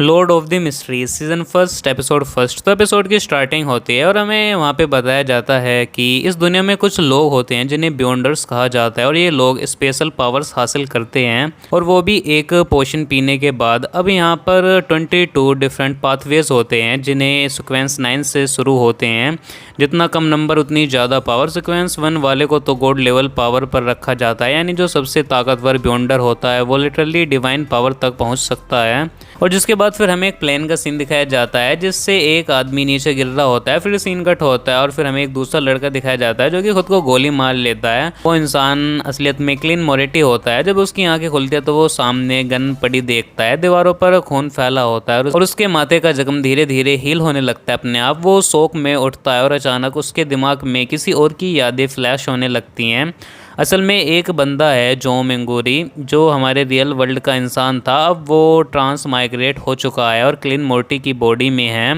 Lord of the mysteries season first episode first. तो episode की starting होती है और हमें वहाँ पे बताया जाता है कि इस दुनिया में कुछ लोग होते हैं जिन्हें बियॉन्डर्स कहा जाता है और ये लोग स्पेशल पावर्स हासिल करते हैं और वो भी एक पोशन पीने के बाद। अब यहाँ पर 22 डिफरेंट पाथवेज होते हैं जिन्हें सीक्वेंस 9 से शुरू होते हैं। जितना कम नंबर उतनी ज़्यादा पावर। सीक्वेंस 1 वाले को तो गॉड लेवल पावर पर रखा जाता है, यानी जो सबसे ताकतवर बियॉन्डर होता है वो लिटरली डिवाइन पावर तक पहुँच सकता है। और जिसके बाद फिर हमें एक प्लेन का सीन दिखाया जाता है जिससे एक आदमी नीचे गिर रहा होता है। फिर सीन कट होता है और फिर हमें एक दूसरा लड़का दिखाया जाता है जो कि खुद को गोली मार लेता है। वो इंसान असलियत में क्लीन मोरेटी होता है। जब उसकी आंखें खुलती है तो वो सामने गन पड़ी देखता है, दीवारों पर खून फैला होता है और उसके माथे का जख्म धीरे धीरे हील होने लगता है अपने आप। वो शौक में उठता है और अचानक उसके दिमाग में किसी और की यादें फ्लैश होने लगती हैं। असल में एक बंदा है जो मेंगोरी, जो हमारे रियल वर्ल्ड का इंसान था, अब वो ट्रांस माइग्रेट हो चुका है और क्लीन मोर्टी की बॉडी में है।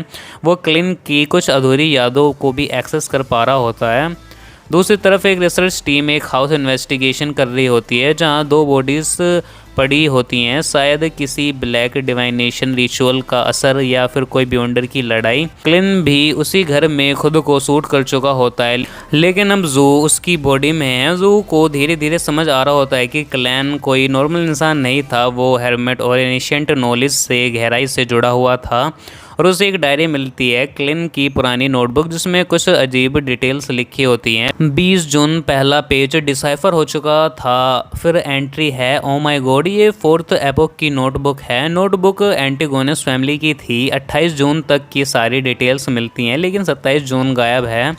वो क्लीन की कुछ अधूरी यादों को भी एक्सेस कर पा रहा होता है। दूसरी तरफ एक रिसर्च टीम एक हाउस इन्वेस्टिगेशन कर रही होती है जहां 2 बॉडीज पड़ी होती हैं, शायद किसी ब्लैक डिवाइनेशन रिचुअल का असर या फिर कोई बियॉन्डर की लड़ाई। क्लिन भी उसी घर में खुद को शूट कर चुका होता है, लेकिन अब जू उसकी बॉडी में है। जू को धीरे धीरे समझ आ रहा होता है कि क्लैन कोई नॉर्मल इंसान नहीं था, वो हेरमेट और एनिशिएंट नॉलेज से गहराई से जुड़ा हुआ था। और उसे एक डायरी मिलती है, क्लिन की पुरानी नोटबुक, जिसमें कुछ अजीब डिटेल्स लिखी होती हैं। 20 जून पहला पेज डिसाइफर हो चुका था। फिर एंट्री है, ओ माय गॉड, ये 4th एपोक की नोटबुक है। नोटबुक एंटिगोनस फैमिली की थी। 28 जून तक की सारी डिटेल्स मिलती हैं, लेकिन 27 जून गायब है।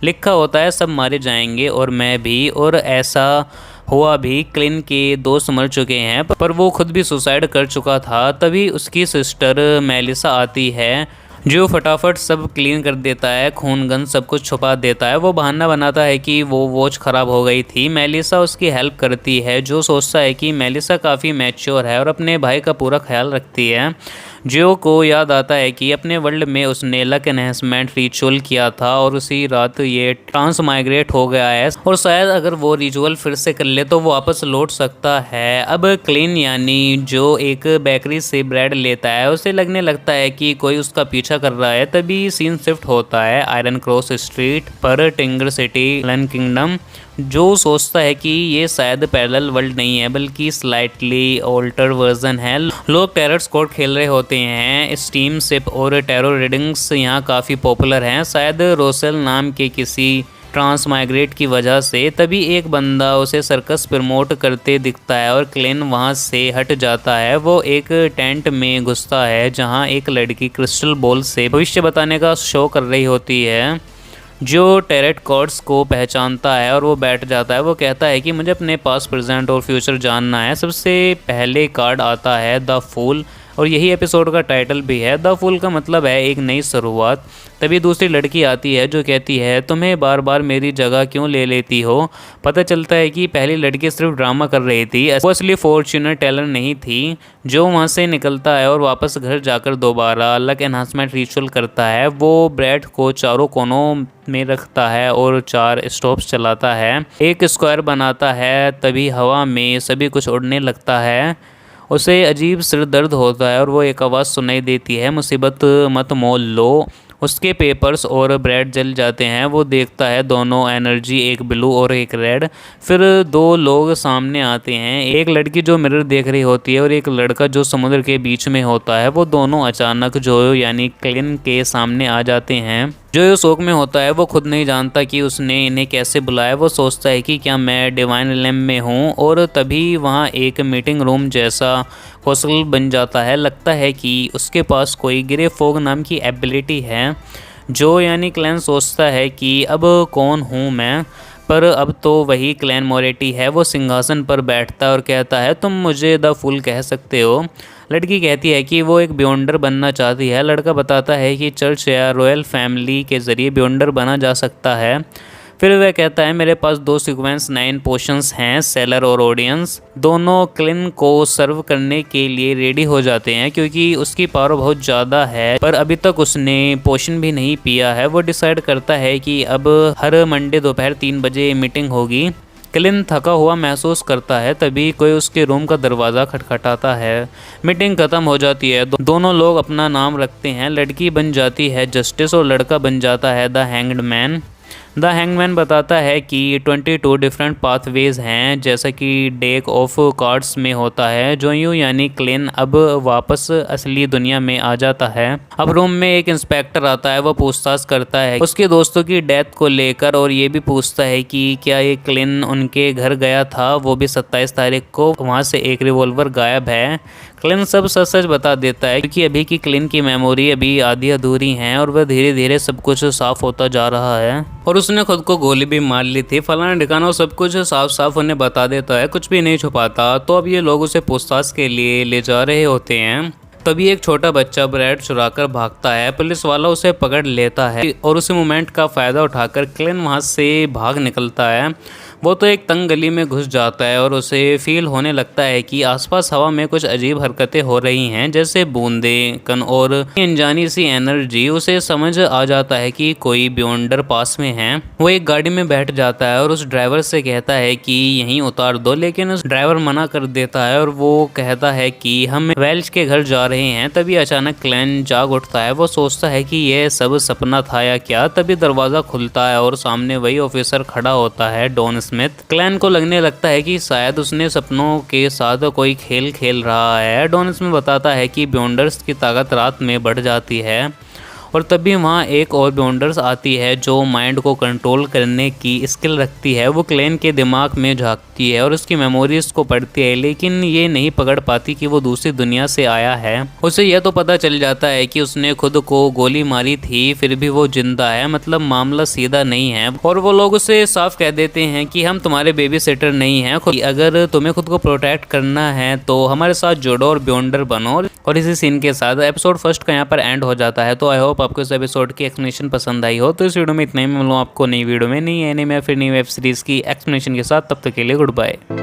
लिखा होता है सब मारे जाएंगे और मैं भी, और ऐसा हुआ भी। क्लिन के दोस्त मर चुके हैं पर वो खुद भी सुसाइड कर चुका था। तभी उसकी सिस्टर मेलिसा आती है जो फटाफट सब क्लीन कर देता है, खून गन सब कुछ छुपा देता है। वो बहाना बनाता है कि वो वॉच ख़राब हो गई थी। मेलिसा उसकी हेल्प करती है, जो सोचता है कि मेलिसा काफ़ी मैच्योर है और अपने भाई का पूरा ख्याल रखती है। जियो को याद आता है कि अपने वर्ल्ड में उसने लक एनहेंसमेंट रिचुअल किया था और उसी रात ये ट्रांस माइग्रेट हो गया है और शायद अगर वो रिचुअल फिर से कर ले तो वो वापस लौट सकता है। अब क्लीन यानी जो एक बेकरी से ब्रेड लेता है, उसे लगने लगता है कि कोई उसका पीछा कर रहा है। तभी सीन शिफ्ट होता है आयरन क्रॉस स्ट्रीट पर, टिंगर सिटी, लन किंगडम। जो सोचता है कि ये शायद पैरेलल वर्ल्ड नहीं है बल्कि स्लाइटली ऑल्टर वर्जन है। लोग टेरर स्क्वाड खेल रहे होते हैं। स्टीम शिप और टैरो रीडिंग्स यहाँ काफ़ी पॉपुलर हैं, शायद रोसेल नाम के किसी ट्रांस माइग्रेट की वजह से। तभी एक बंदा उसे सर्कस प्रमोट करते दिखता है और क्लेन वहाँ से हट जाता है। वो एक टेंट में घुसता है जहाँ एक लड़की क्रिस्टल बॉल से भविष्य बताने का शो कर रही होती है। जो टेरेट कॉर्ड्स को पहचानता है और वो बैठ जाता है। वो कहता है कि मुझे अपने पास्ट, प्रेजेंट और फ्यूचर जानना है। सबसे पहले कार्ड आता है द फूल, और यही एपिसोड का टाइटल भी है। द फूल का मतलब है एक नई शुरुआत। तभी दूसरी लड़की आती है जो कहती है तुम्हें बार बार मेरी जगह क्यों ले लेती हो। पता चलता है कि पहली लड़की सिर्फ ड्रामा कर रही थी, वो असली फॉर्च्यूनर टेलर नहीं थी। जो वहाँ से निकलता है और वापस घर जाकर दोबारा लक एनहांसमेंट रिचुअल करता है। वो ब्रेड को चारों कोनों में रखता है और 4 स्टॉप्स चलाता है, एक स्क्वायर बनाता है। तभी हवा में सभी कुछ उड़ने लगता है। उसे अजीब सिर दर्द होता है और वो एक आवाज़ सुनाई देती है, मुसीबत मत मोल लो। उसके पेपर्स और ब्रेड जल जाते हैं। वो देखता है दोनों एनर्जी, एक ब्लू और एक रेड। फिर 2 लोग सामने आते हैं, एक लड़की जो मिरर देख रही होती है और एक लड़का जो समुद्र के बीच में होता है। वो दोनों अचानक जो यानी क्लिन के सामने आ जाते हैं। जो शौक में होता है वो खुद नहीं जानता कि उसने इन्हें कैसे बुलाया। वो सोचता है कि क्या मैं डिवाइन रिलम में हूँ, और तभी वहाँ एक मीटिंग रूम जैसा हॉस्टल बन जाता है। लगता है कि उसके पास कोई ग्रे फॉग नाम की एबिलिटी है। जो यानी क्लैन सोचता है कि अब कौन हूँ मैं, पर अब तो वही क्लैन मोरेटी है। वो सिंहासन पर बैठता है और कहता है तुम मुझे द फूल कह सकते हो। लड़की कहती है कि वो एक बियॉन्डर बनना चाहती है। लड़का बताता है कि चर्च या रॉयल फैमिली के ज़रिए बियॉन्डर बना जा सकता है। फिर वह कहता है मेरे पास 2 सीक्वेंस 9 पोशंस हैं, सेलर और ऑडियंस। दोनों क्लिन को सर्व करने के लिए रेडी हो जाते हैं क्योंकि उसकी पावर बहुत ज़्यादा है, पर अभी तक उसने पोशन भी नहीं पिया है। वो डिसाइड करता है कि अब हर मंडे दोपहर 3 बजे मीटिंग होगी। क्लिन थका हुआ महसूस करता है, तभी कोई उसके रूम का दरवाज़ा खटखटाता है। मीटिंग खत्म हो जाती है, दोनों लोग अपना नाम रखते हैं। लड़की बन जाती है जस्टिस और लड़का बन जाता है the hanged man. The hangman बताता है कि 22 डिफरेंट पाथवेज हैं, जैसा कि डेक ऑफ कार्ड्स में होता है। जो यूँ यानी क्लिन अब वापस असली दुनिया में आ जाता है। अब रूम में एक इंस्पेक्टर आता है, वो पूछताछ करता है उसके दोस्तों की डेथ को लेकर और ये भी पूछता है कि क्या ये क्लिन उनके घर गया था, वो भी 27 तारीख को। वहाँ से एक रिवॉल्वर गायब है। क्लिन सब सच सच बता देता है, क्योंकि अभी की क्लिन की मेमोरी अभी आधी अधूरी है और वह धीरे धीरे सब कुछ साफ होता जा रहा है। और उसने खुद को गोली भी मार ली थी। फलाना ठिकाना सब कुछ साफ साफ उन्हें बता देता है, कुछ भी नहीं छुपाता। तो अब ये लोग उसे पूछताछ के लिए ले जा रहे होते हैं। तभी एक छोटा बच्चा ब्रेड चुराकर भागता है। पुलिस वाला उसे पकड़ लेता है और उसी मोमेंट का फ़ायदा उठाकर क्लिन वहाँ से भाग निकलता है। वो तो एक तंग गली में घुस जाता है और उसे फील होने लगता है कि आसपास हवा में कुछ अजीब हरकतें हो रही हैं, जैसे बूंदें कण और अनजानी सी एनर्जी। उसे समझ आ जाता है कि कोई बियॉन्डर पास में है। वो एक गाड़ी में बैठ जाता है और उस ड्राइवर से कहता है कि यहीं उतार दो, लेकिन उस ड्राइवर मना कर देता है और वो कहता है कि हम वेल्च के घर जा रहे हैं। तभी अचानक क्लैन जाग उठता है। वो सोचता है कि यह सब सपना था या क्या। तभी दरवाज़ा खुलता है और सामने वही ऑफिसर खड़ा होता है, डॉन स्मिथ। क्लैन को लगने लगता है कि शायद उसने सपनों के साथ कोई खेल खेल रहा है। डॉन स्मिथ बताता है कि बियॉन्डर्स की ताकत रात में बढ़ जाती है और तभी वहाँ एक और बियॉन्डर्स आती है जो माइंड को कंट्रोल करने की स्किल रखती है। वो क्लैन के दिमाग में झांकती है और उसकी मेमोरीज को पढ़ती है, लेकिन ये नहीं पकड़ पाती कि वो दूसरी दुनिया से आया है। उसे यह तो पता चल जाता है कि उसने खुद को गोली मारी थी, फिर भी वो जिंदा है, मतलब मामला सीधा नहीं है। और वो लोग उसे साफ कह देते हैं कि हम तुम्हारे बेबी सिटर नहीं हैं, अगर तुम्हें खुद को प्रोटेक्ट करना है तो हमारे साथ जुड़ो और बियॉन्डर बनो। और इसी सीन के साथ एपिसोड फर्स्ट का यहाँ पर एंड हो जाता है। तो आई होप आपको इस एपिसोड की एक्सप्लेनेशन पसंद आई हो। तो इस वीडियो में इतना ही, मिलूँ आपको नई वीडियो में नई एनीमे या फिर नई वेब सीरीज की एक्सप्लेनेशन के साथ। तब तक के लिए गुड बाय।